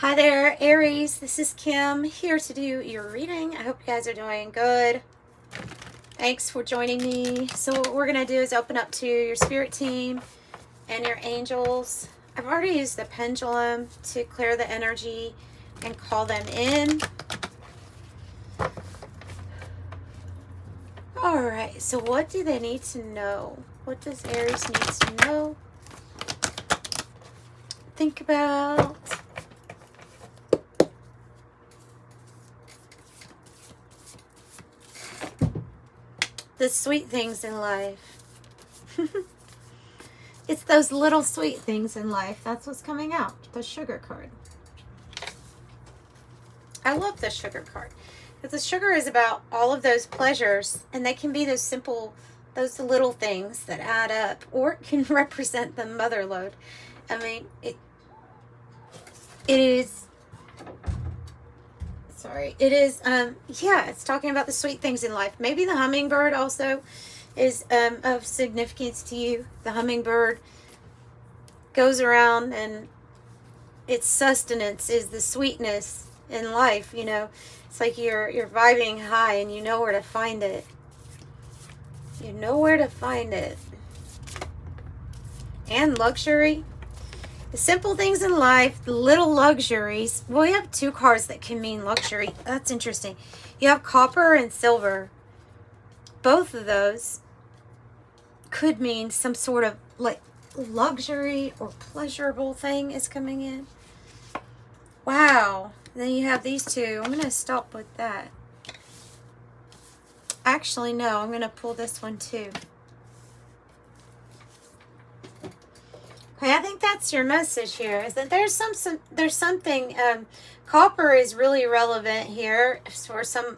Hi there, Aries. This is Kim here to do your reading. I hope you guys are doing good. Thanks for joining me. So what we're going to do is open up to your spirit team and your angels. I've already used the pendulum to clear the energy and call them in. All right, so what do they need to know? What does Aries need to know? Think about. The sweet things in life. It's those little sweet things in life. That's what's coming out. The sugar card. I love the sugar card. Because the sugar is about all of those pleasures. And they can be those simple, those little things that add up. Or it can represent the mother lode. I mean, it is... Sorry, it is, yeah, it's talking about the sweet things in life. Maybe the hummingbird also is of significance to you. The hummingbird goes around and its sustenance is the sweetness in life, you know. It's like you're vibing high and you know where to find it. You know where to find it. And luxury. The simple things in life, the little luxuries. Well, we have two cards that can mean luxury. That's interesting. You have copper and silver. Both of those could mean some sort of like luxury or pleasurable thing is coming in. Wow. Then you have these two. I'm going to stop with that. Actually, no. I'm going to pull this one too. Okay, I think that's your message here, is that there's something, copper is really relevant here for some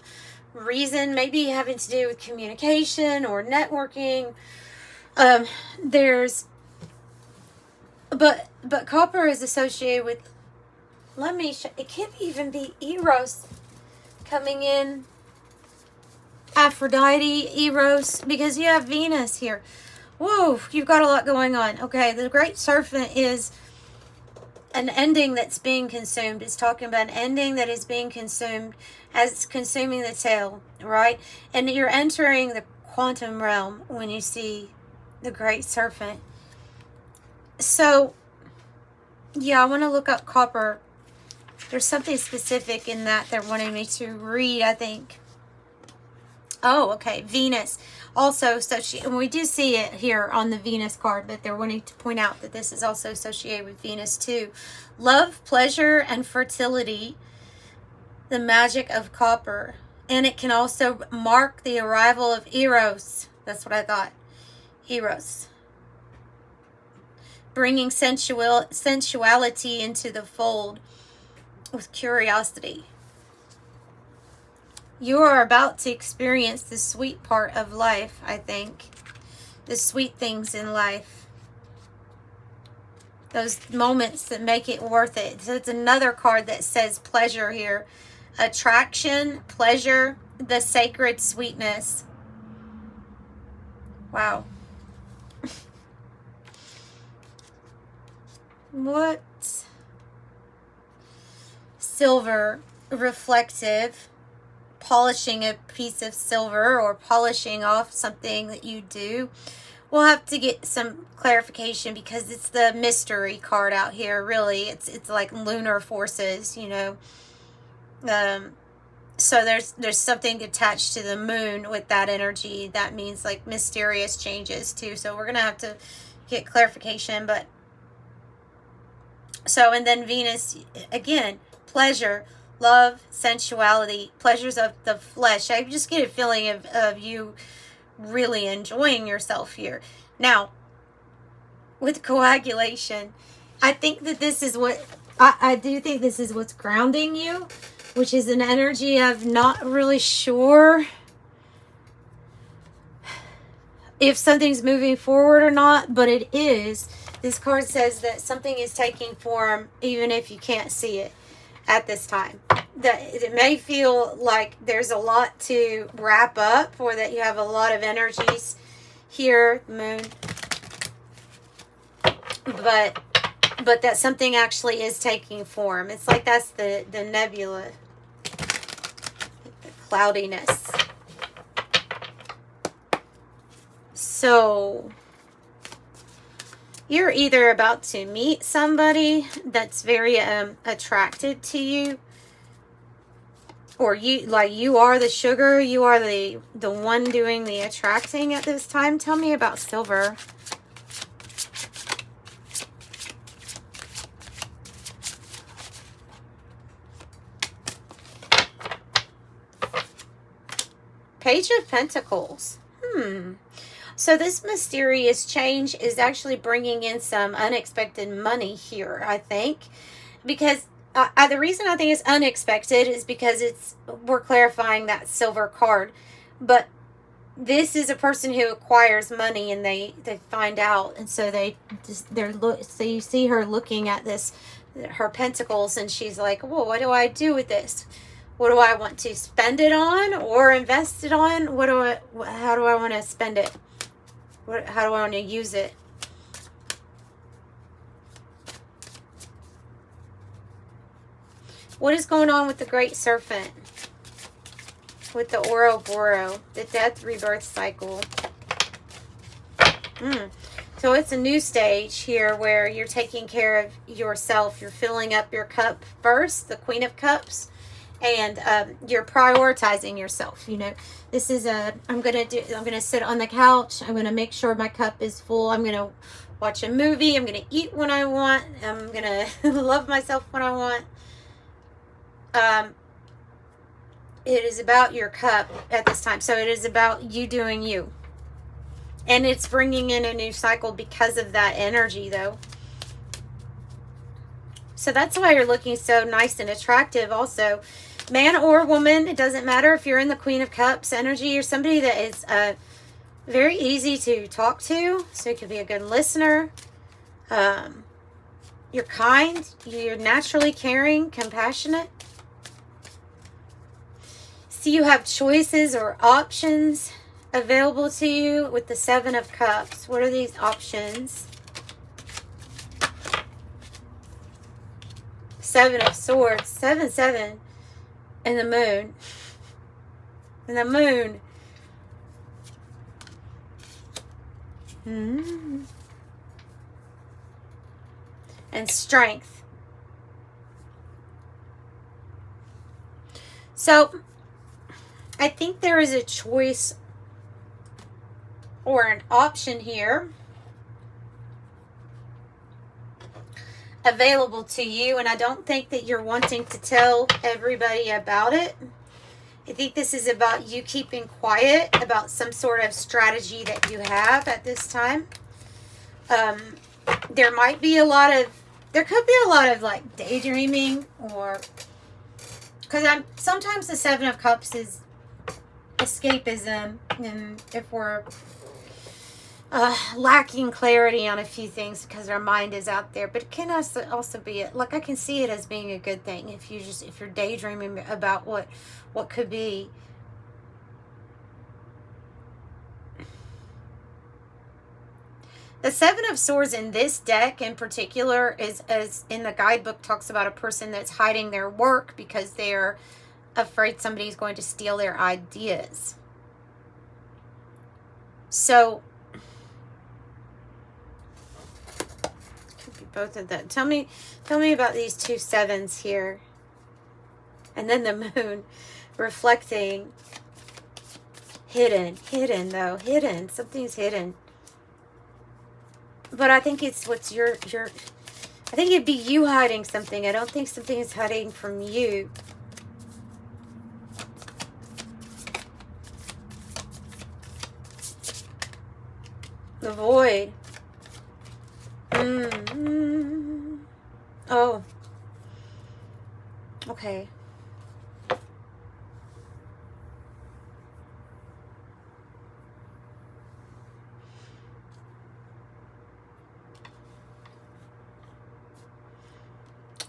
reason, maybe having to do with communication or networking. But copper is associated with, it could even be Eros coming in, Aphrodite, Eros, because you have Venus here. Whoa, you've got a lot going on. Okay, the Great Serpent is an ending that's being consumed. It's talking about an ending that is being consumed as consuming the tail, right? And you're entering the quantum realm when you see the Great Serpent. So, yeah, I want to look up copper. There's something specific in that they're wanting me to read, I think. Oh, okay, Venus. Also, and we do see it here on the Venus card, but they're wanting to point out that this is also associated with Venus too. Love, pleasure, and fertility, the magic of copper. And it can also mark the arrival of Eros. That's what I thought. Eros. Bringing sensuality into the fold with curiosity. You are about to experience the sweet part of life, I think. The sweet things in life. Those moments that make it worth it. So it's another card that says pleasure here. Attraction, pleasure, the sacred sweetness. Wow. What? Silver, reflective. Polishing a piece of silver or polishing off something that you do. We'll have to get some clarification because it's the mystery card out here, really. It's like lunar forces, you know. So there's something attached to the moon with that energy. That means like mysterious changes too. So we're going to have to get clarification. But so, and then Venus, again, pleasure, love, sensuality, pleasures of the flesh. I just get a feeling of you really enjoying yourself here. Now, with coagulation, I think that this is what, I do think this is what's grounding you, which is an energy of not really sure if something's moving forward or not, but it is. This card says that something is taking form even if you can't see it at this time. That it may feel like there's a lot to wrap up, or that you have a lot of energies here, moon. But but that something actually is taking form. It's like that's the nebula, the cloudiness. So you're either about to meet somebody that's very attracted to you, or you are the sugar, you are the one doing the attracting at this time. Tell me about silver. Page of Pentacles. So this mysterious change is actually bringing in some unexpected money here, I think. Because the reason I think it's unexpected is because we're clarifying that silver card. But this is a person who acquires money and they find out. And so so you see her looking at her pentacles, and she's like, whoa, what do I do with this? What do I want to spend it on or invest it on? How do I want to spend it? How do I want to use it? What is going on with the Great Serpent? With the Ouroboros, the death rebirth cycle. So it's a new stage here where you're taking care of yourself. You're filling up your cup first, the Queen of Cups. And you're prioritizing yourself. You know, this is I'm gonna sit on the couch. I'm gonna make sure my cup is full. I'm gonna watch a movie. I'm gonna eat when I want. I'm gonna love myself when I want. It is about your cup at this time. So it is about you doing you. And it's bringing in a new cycle because of that energy, though. So that's why you're looking so nice and attractive also. Man or woman, it doesn't matter if you're in the Queen of Cups energy. You're somebody that is very easy to talk to. So you could be a good listener. You're kind. You're naturally caring, compassionate. So you have choices or options available to you with the Seven of Cups. What are these options? Seven of Swords. 7-7. And the Moon. And the Moon. And Strength. So, I think there is a choice or an option here available to you, and I don't think that you're wanting to tell everybody about it. I think this is about you keeping quiet about some sort of strategy that you have at this time. There could be a lot of like daydreaming, or because sometimes the Seven of Cups is escapism, and if we're lacking clarity on a few things because our mind is out there, but it can also be like, I can see it as being a good thing if you're daydreaming about what could be. The Seven of Swords in this deck in particular is, as in the guidebook, talks about a person that's hiding their work because they're afraid somebody's going to steal their ideas. So both of that. Tell me about these two sevens here. And then the Moon reflecting. Hidden though. Hidden. Something's hidden. But I think it's what's I think it'd be you hiding something. I don't think something is hiding from you. The Void. Oh. Okay.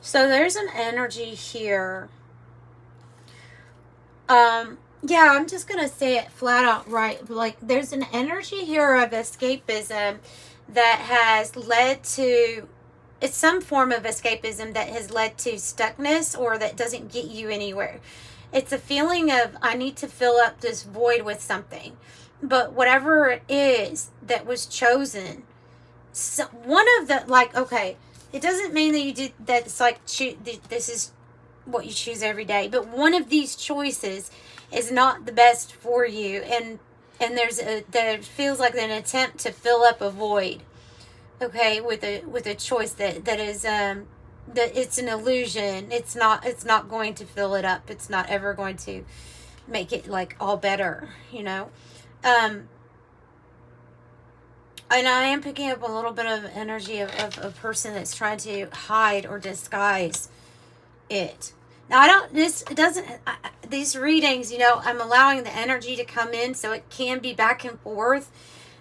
So there's an energy here. Yeah, I'm just going to say it flat out right. Like, there's an energy here of escapism that has led to it's some form of escapism that has led to stuckness or that doesn't get you anywhere. It's a feeling of, I need to fill up this void with something. But whatever it is that was chosen, so one of the, like, okay, it doesn't mean that you did, that it's like, this is what you choose every day. But one of these choices is not the best for you. And there feels like an attempt to fill up a void. Okay, with a choice that is that it's an illusion. It's not going to fill it up. It's not ever going to make it like all better, you know. And I am picking up a little bit of energy of a person that's trying to hide or disguise it. Now these readings, you know, I'm allowing the energy to come in, so it can be back and forth.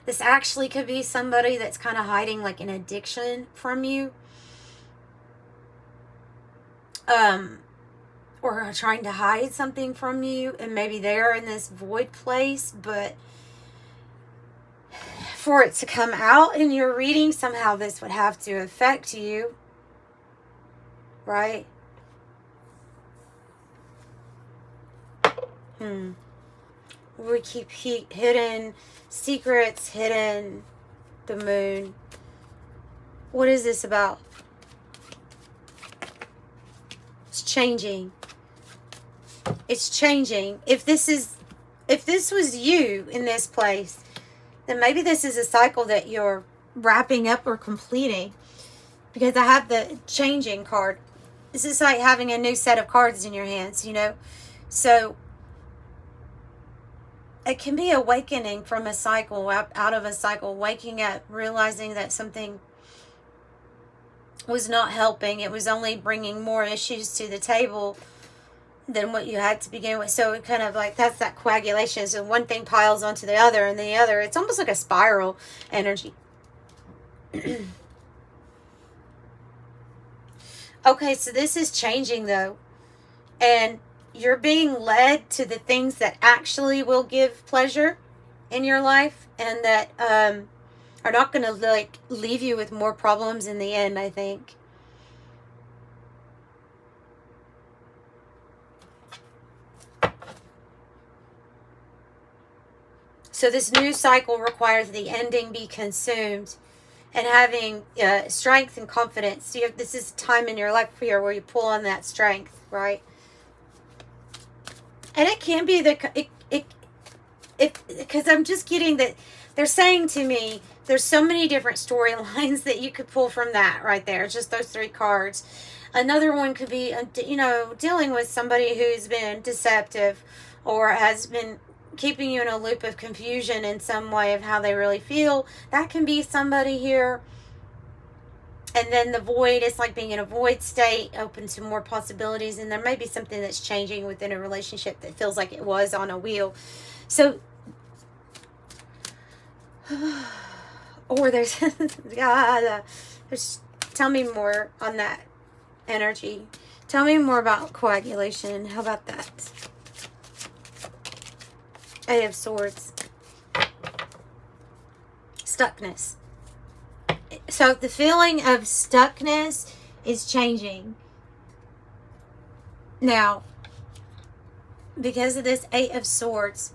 This actually could be somebody that's kind of hiding like an addiction from you. Or trying to hide something from you, and maybe they're in this void place, but for it to come out in your reading, somehow this would have to affect you, right? We keep hidden secrets, hidden the moon. What is this about? It's changing. It's changing. If this was you in this place, then maybe this is a cycle that you're wrapping up or completing. Because I have the changing card. This is like having a new set of cards in your hands, you know. So it can be awakening from a cycle, out of a cycle, waking up, realizing that something was not helping. It was only bringing more issues to the table than what you had to begin with. So it kind of like, that's that coagulation. So one thing piles onto the other and the other. It's almost like a spiral energy. Okay, so this is changing though. And you're being led to the things that actually will give pleasure in your life, and that are not going to like leave you with more problems in the end, I think. So this new cycle requires the ending be consumed, and having strength and confidence. So this is a time in your life here where you pull on that strength, right? And it can be because I'm just getting that they're saying to me, there's so many different storylines that you could pull from that right there. Just those 3 cards. Another one could be, you know, dealing with somebody who's been deceptive or has been keeping you in a loop of confusion in some way of how they really feel. That can be somebody here. And then the void, it's like being in a void state, open to more possibilities. And there may be something that's changing within a relationship that feels like it was on a wheel. So, or there's, tell me more on that energy. Tell me more about coagulation. How about that? 8 of Swords. Stuckness. So the feeling of stuckness is changing. Now, because of this 8 of Swords.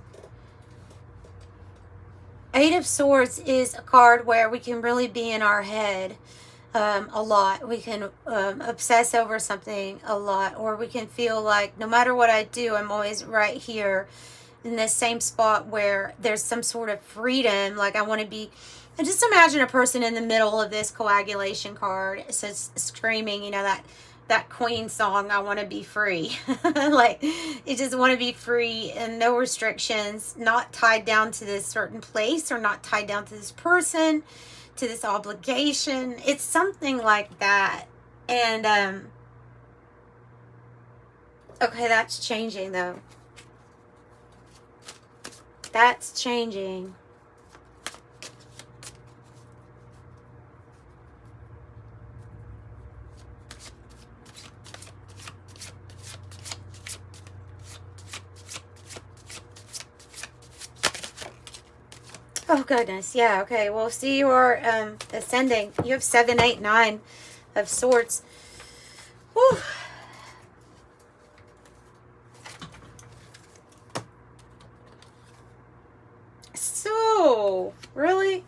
8 of Swords is a card where we can really be in our head a lot. We can obsess over something a lot. Or we can feel like no matter what I do, I'm always right here in this same spot where there's some sort of freedom. Like I want to be... And just imagine a person in the middle of this coagulation card. It says screaming, you know, that Queen song, I want to be free. Like, you just want to be free and no restrictions, not tied down to this certain place or not tied down to this person, to this obligation. It's something like that. And, okay, that's changing though. That's changing. Oh, goodness. Yeah, okay. Well, see, you are ascending. You have 7, 8, 9 of Swords. Whew. So, really?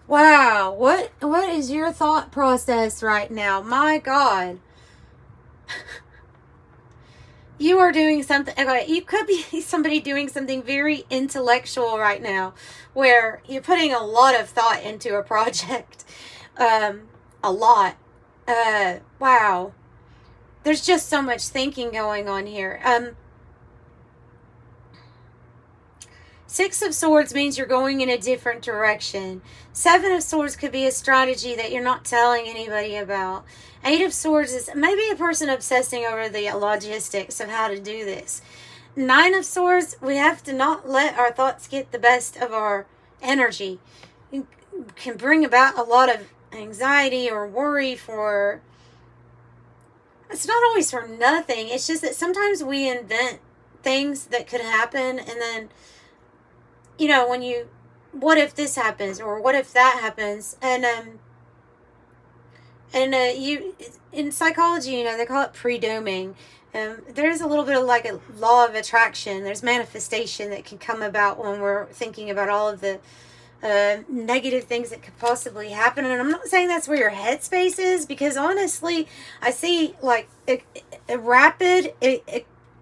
Wow, what is your thought process right now? My God. You are doing something, okay, you could be somebody doing something very intellectual right now, where you're putting a lot of thought into a project. A lot. Wow. There's just so much thinking going on here. Six of Swords means you're going in a different direction. Seven of Swords could be a strategy that you're not telling anybody about. Eight of Swords is maybe a person obsessing over the logistics of how to do this. Nine of Swords, we have to not let our thoughts get the best of our energy. It can bring about a lot of anxiety or worry for... It's not always for nothing. It's just that sometimes we invent things that could happen, and then, you know, when you, what if this happens, or what if that happens, and you, in psychology, you know, they call it pre-doming. There's a little bit of like a law of attraction. There's manifestation that can come about when we're thinking about all of the negative things that could possibly happen. And I'm not saying that's where your headspace is, because honestly, I see like a rapid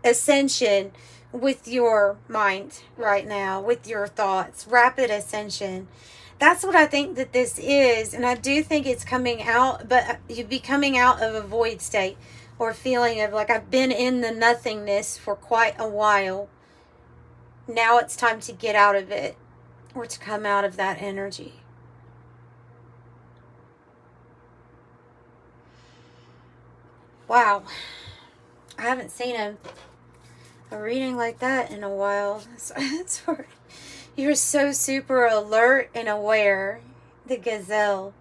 ascension with your mind right now, with your thoughts, rapid ascension. That's what I think that this is. And I do think it's coming out, but you'd be coming out of a void state, or feeling of like, I've been in the nothingness for quite a while. Now it's time to get out of it, or to come out of that energy. Wow. I haven't seen a reading like that in a while. You're so super alert and aware. The gazelle.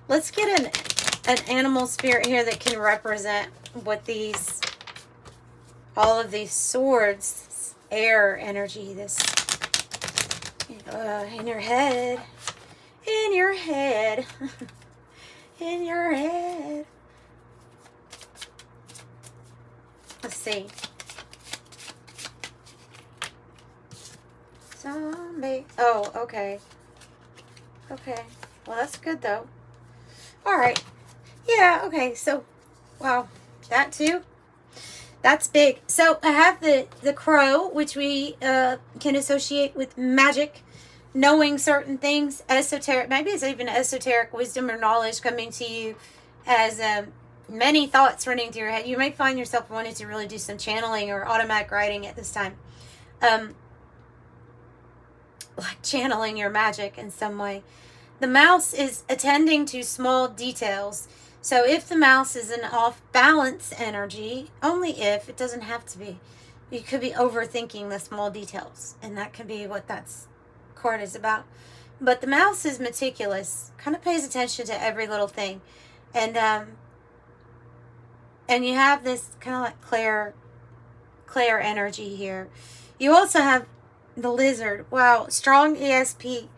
Let's get an animal spirit here that can represent what these, all of these swords, air energy, this in your head, in your head, in your head. Let's see. Zombie. Oh, okay. Okay. Well, that's good, though. All right. Yeah, okay. So, wow. That, too. That's big. So, I have the crow, which we can associate with magic, knowing certain things, esoteric. Maybe it's even esoteric wisdom or knowledge coming to you as many thoughts running through your head. You may find yourself wanting to really do some channeling or automatic writing at this time. Like channeling your magic in some way. The mouse is attending to small details. So if the mouse is an off-balance energy, only if, it doesn't have to be. You could be overthinking the small details, and that could be what that's card is about. But the mouse is meticulous, kind of pays attention to every little thing. And you have this kind of like Claire energy here. You also have the lizard. Wow, strong ESP.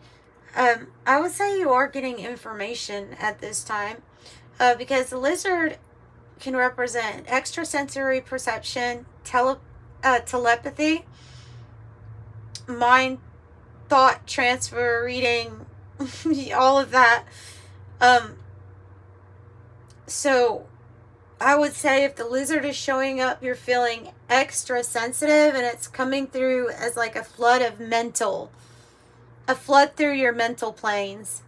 I would say you are getting information at this time, because the lizard can represent extrasensory perception, telepathy, mind, thought transfer, reading, all of that. So I would say if the lizard is showing up, you're feeling extra sensitive, and it's coming through as like a flood of a flood through your mental planes.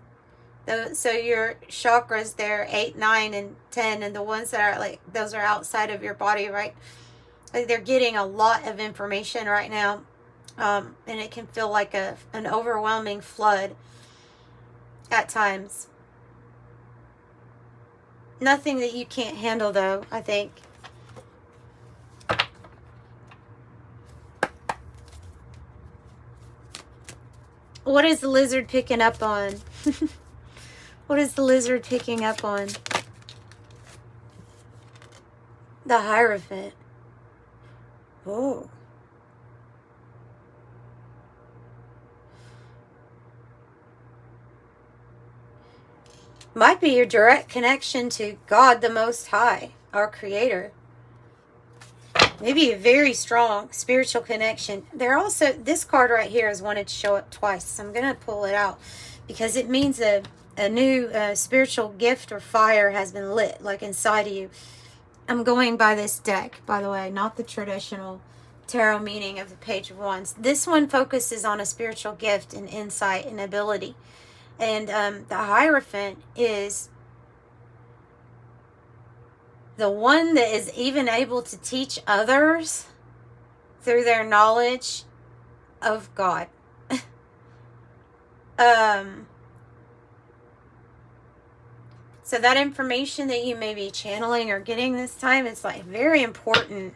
So your chakras there, 8, 9, and 10, and the ones that are like, those are outside of your body, right? Like they're getting a lot of information right now. And it can feel like an overwhelming flood at times. Nothing that you can't handle, though, I think. What is the lizard picking up on? What is the lizard picking up on? The Hierophant. Oh. Might be your direct connection to God the Most High, our Creator. Maybe a very strong spiritual connection. There also, this card right here is wanted to show up twice. So I'm going to pull it out because it means a new spiritual gift or fire has been lit, like inside of you. I'm going by this deck, by the way, not the traditional tarot meaning of the Page of Wands. This one focuses on a spiritual gift and insight and ability. And the Hierophant is the one that is even able to teach others through their knowledge of God. So that information that you may be channeling or getting this time is like very important.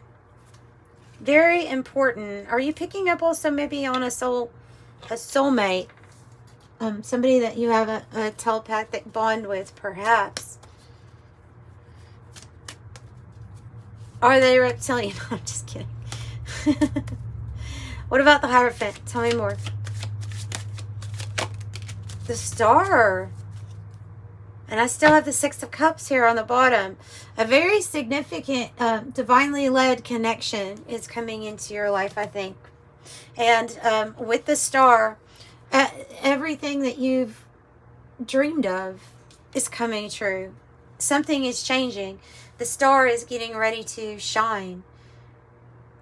Very important. Are you picking up also maybe on a soulmate? Somebody that you have a telepathic bond with, perhaps. Are they reptilian? I'm just kidding. What about the Hierophant? Tell me more. The Star. And I still have the Six of Cups here on the bottom. A very significant, divinely led connection is coming into your life, I think. And with the Star, everything that you've dreamed of is coming true. Something is changing. The Star is getting ready to shine.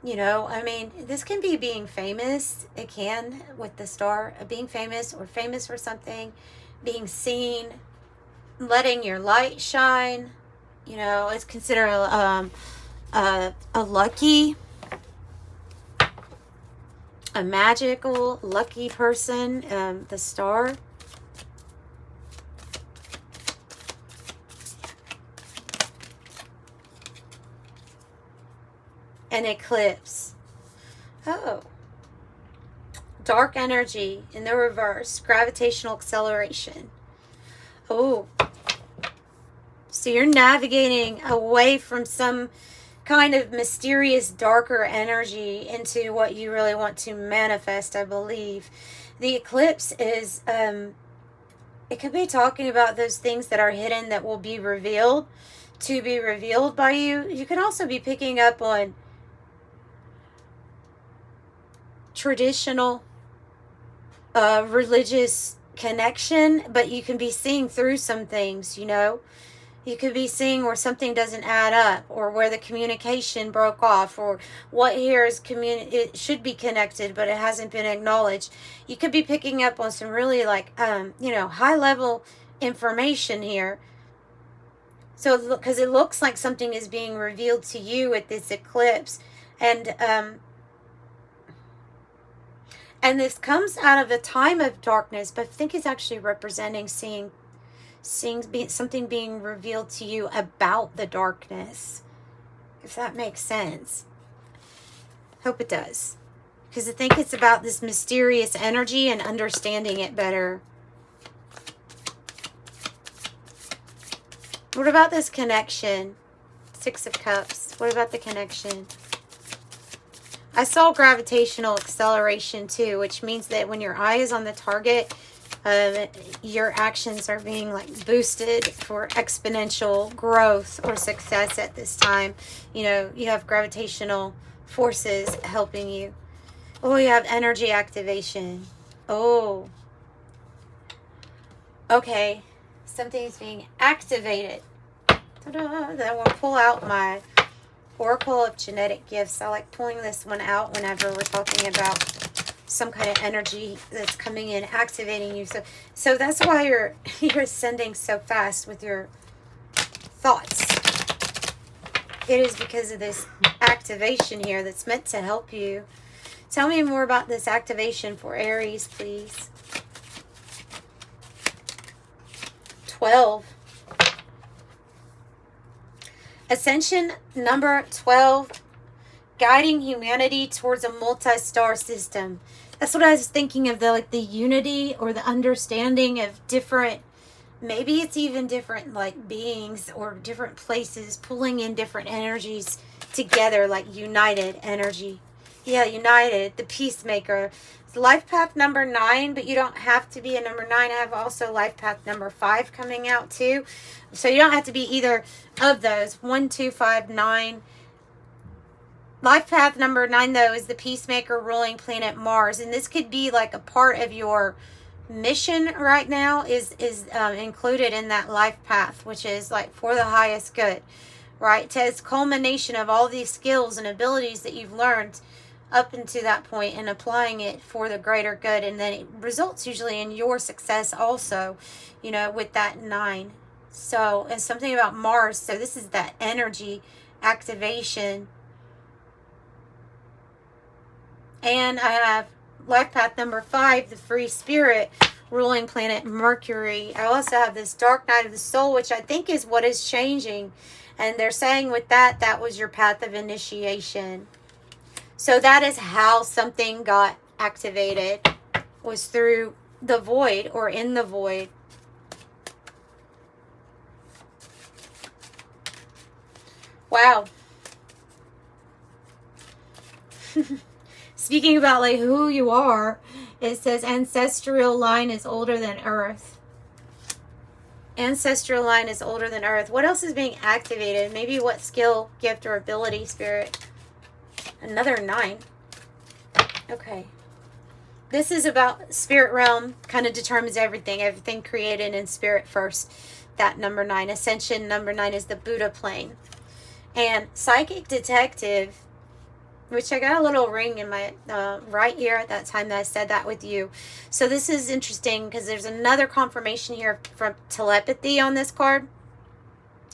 You know, I mean, this can be being famous. It can, with the Star, being famous or famous for something, being seen, letting your light shine. You know, it's considered a lucky, a magical, lucky person, the Star. An eclipse. Oh. Dark energy in the reverse. Gravitational acceleration. Oh. So you're navigating away from some kind of mysterious, darker energy into what you really want to manifest, I believe. The eclipse is, it could be talking about those things that are hidden that will be revealed, to be revealed by you. You can also be picking up on traditional religious connection, but you can be seeing through some things, you know. You could be seeing where something doesn't add up, or where the communication broke off, or what here is it should be connected, but it hasn't been acknowledged. You could be picking up on some really like, you know, high level information here. So, because it looks like something is being revealed to you at this eclipse, and this comes out of a time of darkness, but I think it's actually representing seeing something being revealed to you about the darkness, if that makes sense. Hope it does, because I think it's about this mysterious energy and understanding it better. What about this connection? Six of Cups. What about the connection? I saw gravitational acceleration too, which means that when your eye is on the target, your actions are being like boosted for exponential growth or success at this time. You know, you have gravitational forces helping you. Oh, you have energy activation. Oh. Okay. Something's being activated. Ta-da. Then I will pull out my Oracle of Genetic Gifts. I like pulling this one out whenever we're talking about some kind of energy that's coming in, activating you. So that's why you're ascending so fast with your thoughts. It is because of this activation here that's meant to help you. Tell me more about this activation for Aries, please. 12. Ascension number 12, guiding humanity towards a multi-star system. That's what I was thinking of, the unity or the understanding of different, maybe it's even different like beings or different places pulling in different energies together, like united energy. Yeah, united, the peacemaker. It's life path number 9, but you don't have to be a number 9. I have also life path number 5 coming out too. So you don't have to be either of those. 1, 2, 5, 9. Life path number 9, though, is the peacemaker ruling planet Mars. And this could be like a part of your mission right now is included in that life path, which is like for the highest good, right? It's culmination of all these skills and abilities that you've learned up into that point and applying it for the greater good. And then it results usually in your success also, you know, with that 9. So, and something about Mars. So this is that energy activation. And I have life path number 5, the free spirit, ruling planet Mercury. I also have this dark night of the soul, which I think is what is changing. And they're saying with that, that was your path of initiation. So that is how something got activated, was through the void or in the void. Wow. Speaking about like who you are, it says ancestral line is older than Earth. Ancestral line is older than Earth. What else is being activated? Maybe what skill, gift, or ability, spirit? Another 9. Okay. This is about spirit realm, kind of determines everything. Everything created in spirit first. That number 9. Ascension number 9 is the Buddha plane. And psychic detective, which I got a little ring in my right ear at that time that I said that with you. So this is interesting because there's another confirmation here from telepathy on this card.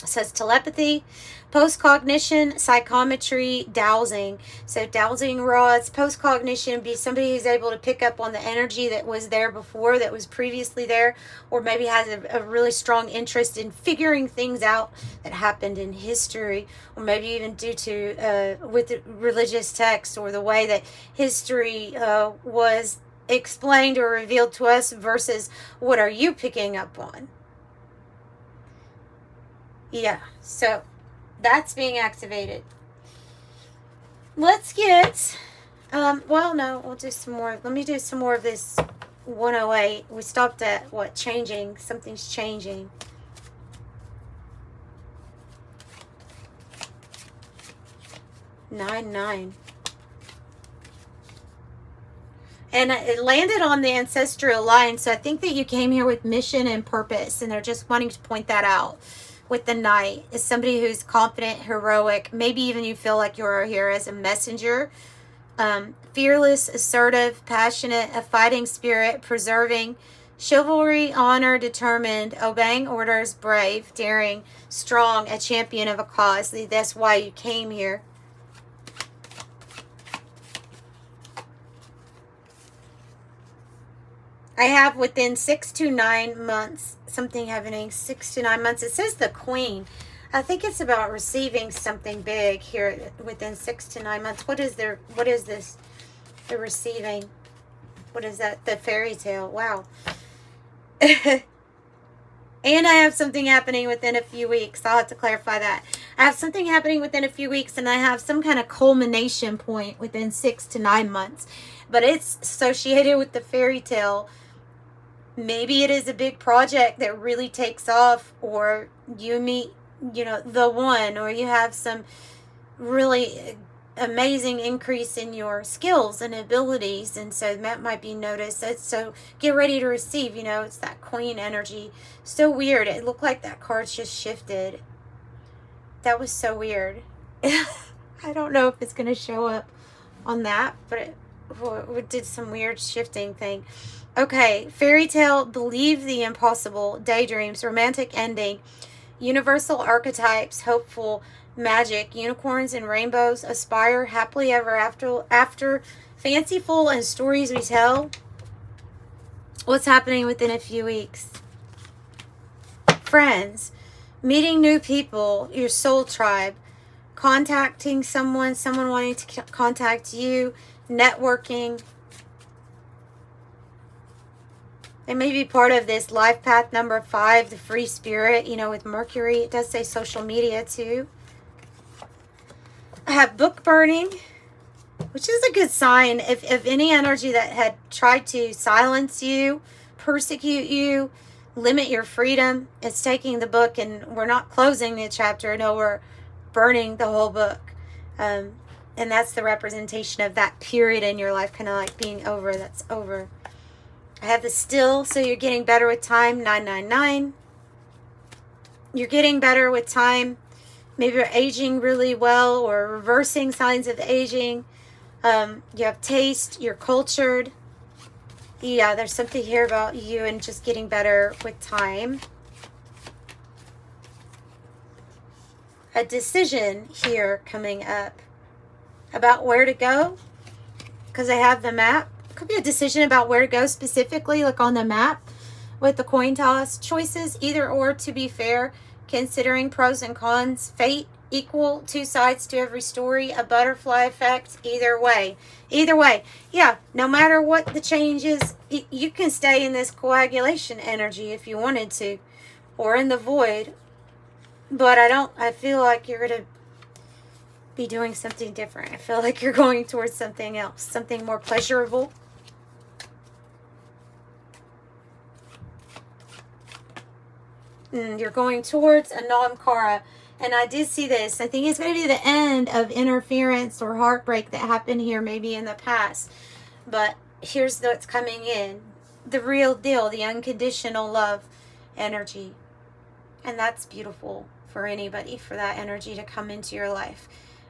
It says telepathy, post-cognition, psychometry, dowsing. So dowsing rods, post-cognition, be somebody who's able to pick up on the energy that was there before, that was previously there, or maybe has a really strong interest in figuring things out that happened in history, or maybe even due to with the religious text or the way that history was explained or revealed to us versus what are you picking up on. Yeah, so that's being activated. Let's get, well, no, we'll do some more. Let me do some more of this 108. We stopped at, what, changing? Something's changing. Nine. And it landed on the ancestral line, so I think that you came here with mission and purpose, and they're just wanting to point that out. With the Knight is somebody who's confident, heroic, maybe even you feel like you're here as a messenger, fearless, assertive, passionate, a fighting spirit, preserving, chivalry, honor, determined, obeying orders, brave, daring, strong, a champion of a cause. That's why you came here. I have within 6 to 9 months, something happening, 6 to 9 months. It says the Queen. I think it's about receiving something big here within 6 to 9 months. What is this? The receiving. What is that? The fairy tale. Wow. And I have something happening within a few weeks. I'll have to clarify that. I have something happening within a few weeks, and I have some kind of culmination point within 6 to 9 months. But it's associated with the fairy tale. Maybe it is a big project that really takes off, or you meet, you know, the one, or you have some really amazing increase in your skills and abilities, and so that might be noticed. So get ready to receive, you know, it's that Queen energy. So weird. It looked like that card's just shifted. That was so weird. I don't know if it's going to show up on that, but it did some weird shifting thing. Okay, fairy tale, believe the impossible, daydreams, romantic ending, universal archetypes, hopeful, magic, unicorns and rainbows, aspire, happily ever after, fanciful, and stories we tell. What's happening within a few weeks? Friends, meeting new people, your soul tribe, contacting someone wanting to contact you, networking. It may be part of this life path number 5, the free spirit, you know, with Mercury. It does say social media too. I have book burning. which is a good sign. If any energy that had tried to silence you, persecute you, limit your freedom, it's taking the book, and we're not closing the chapter. No, we're burning the whole book. And that's the representation of that period in your life, kind of like being over. That's over. I have the still, so you're getting better with time, 999. You're getting better with time. Maybe you're aging really well or reversing signs of aging. You have taste, you're cultured. Yeah, there's something here about you and just getting better with time. A decision here coming up about where to go, because I have the map. It could be a decision about where to go specifically, like on the map with the coin toss choices, either or, to be fair, considering pros and cons, fate, equal, two sides to every story, a butterfly effect, either way. Either way, yeah, no matter what the change is, you can stay in this coagulation energy if you wanted to, or in the void. But I feel like you're going to be doing something different. I feel like you're going towards something else, something more pleasurable. You're going towards a Namkara. And I did see this. I think it's going to be the end of interference or heartbreak that happened here maybe in the past. But here's what's coming in. The real deal, the unconditional love energy. And that's beautiful for anybody, for that energy to come into your life.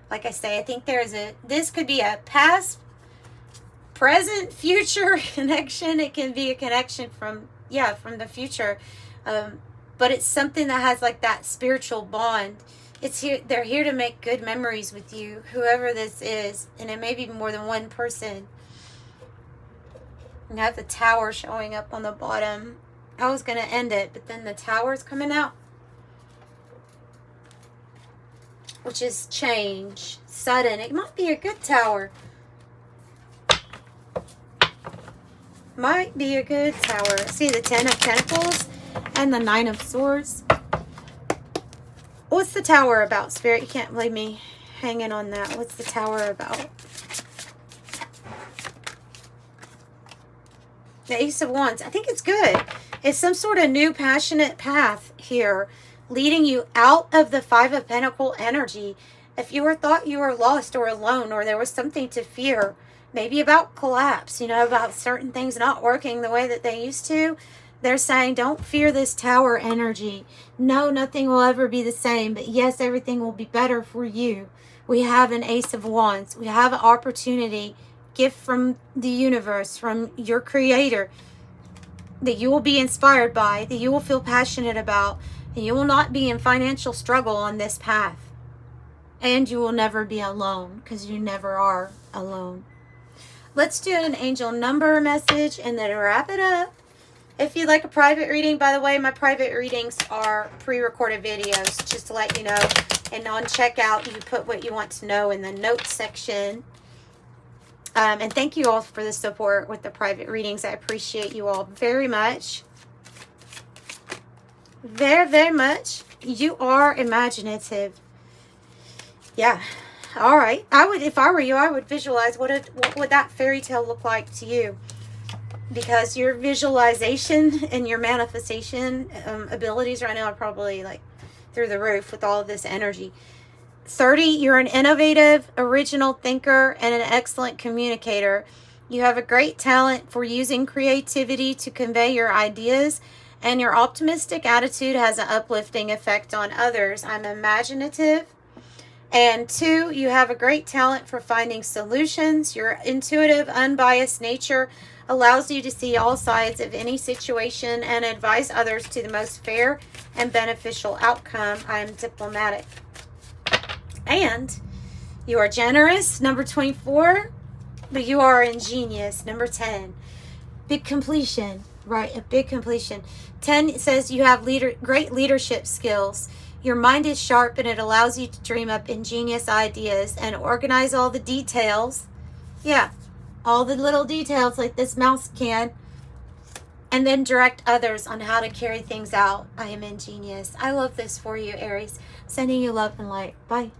Like I say, I think this could be a past, present, future connection. It can be a connection from the future. But it's something that has like that spiritual bond. It's here. They're here to make good memories with you, whoever this is. And it may be more than one person. You have the tower showing up on the bottom. I was going to end it, but then the tower's coming out, which is change, sudden. It might be a good tower. Might be a good tower. See the 10 of Pentacles and the 9 of Swords. What's the tower about, Spirit? You can't leave me hanging on that. What's the tower about? The Ace of Wands. I think it's good. It's some sort of new passionate path here, leading you out of the 5 of Pentacles energy. If you thought you were lost or alone, or there was something to fear, maybe about collapse, about certain things not working the way that they used to, they're saying, don't fear this tower energy. No, nothing will ever be the same, but yes, everything will be better for you. We have an Ace of Wands. We have an opportunity, gift from the universe, from your creator, that you will be inspired by, that you will feel passionate about, and you will not be in financial struggle on this path. And you will never be alone, because you never are alone. Let's do an angel number message and then wrap it up. If you'd like a private reading, by the way, my private readings are pre-recorded videos, just to let you know. And on checkout, you put what you want to know in the notes section. And thank you all for the support with the private readings. I appreciate you all very much. Very, very much. You are imaginative. Yeah. All right. If I were you, I would visualize what would that fairy tale look like to you. Because your visualization and your manifestation abilities right now are probably like through the roof with all of this energy. 30, you're an innovative, original thinker and an excellent communicator. You have a great talent for using creativity to convey your ideas, and your optimistic attitude has an uplifting effect on others. I'm imaginative. And 2, you have a great talent for finding solutions. Your intuitive, unbiased nature allows you to see all sides of any situation and advise others to the most fair and beneficial outcome. I am diplomatic. And you are generous, number 24, but you are ingenious, number 10. Big completion, right? A big completion. 10 says you have great leadership skills. Your mind is sharp and it allows you to dream up ingenious ideas and organize all the details. Yeah, all the little details like this mouse can. And then direct others on how to carry things out. I am ingenious. I love this for you, Aries. Sending you love and light. Bye.